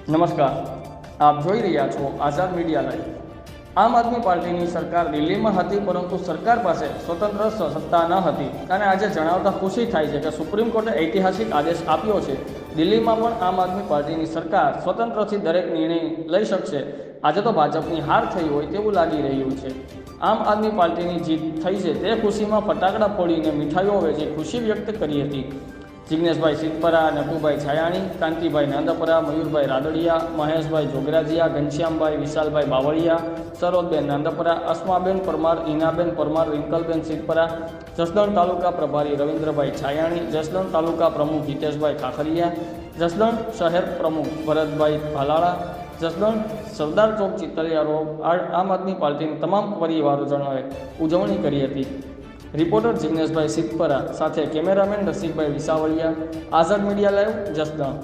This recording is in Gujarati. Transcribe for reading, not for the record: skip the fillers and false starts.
નમસ્કાર, આપ જોઈ રહ્યા છો આઝાદ મીડિયા લાઈવ। આમ આદમી પાર્ટીની સરકાર દિલ્હીમાં હતી, પરંતુ સરકાર પાસે સ્વતંત્ર સત્તા ન હતી અને આજે જણાવતા ખુશી થાય છે કે સુપ્રીમ કોર્ટે ઐતિહાસિક આદેશ આપ્યો છે। દિલ્હીમાં પણ આમ આદમી પાર્ટીની સરકાર સ્વતંત્રથી દરેક નિર્ણય લઈ શકશે। આજે તો ભાજપની હાર થઈ હોય તેવું લાગી રહ્યું છે। આમ આદમી પાર્ટીની જીત થઈ છે તે ખુશીમાં ફટાકડા ફોડીને મીઠાઈઓ વેચી ખુશી વ્યક્ત કરી હતી। જિગ્નેશભાઈ સિદ્ધપરા, નટુભાઈ છાયાણી, કાંતિભાઈ નાંદપરા, મયુરભાઈ રાદડિયા, મહેશભાઈ જોગરાજીયા, ઘનશ્યામભાઈ વિશાલભાઈ બાવળિયા, સરોજબેન નાંદપરા, અસ્માબેન પરમાર, હિનાબેન પરમાર, રિંકલબેન સિદ્ધપરા, જસદણ તાલુકા પ્રભારી રવિન્દ્રભાઈ છાયાણી, જસદણ તાલુકા પ્રમુખ હિતેશભાઈ ખાખરિયા, જસદણ શહેર પ્રમુખ ભરતભાઈ ભાલાળા, જસદણ સરદાર ચોક ચિતલિયા રોડ આમ આદમી પાર્ટીના તમામ પરિવારજનોએ ઉજવણી કરી હતી। રિપોર્ટર જિગ્નેશભાઈ સિદ્ધપરા સાથે કેમેરામેન રસિકભાઈ વિસાવળિયા, આઝાદ મીડિયા લાઈવ, જસદણ।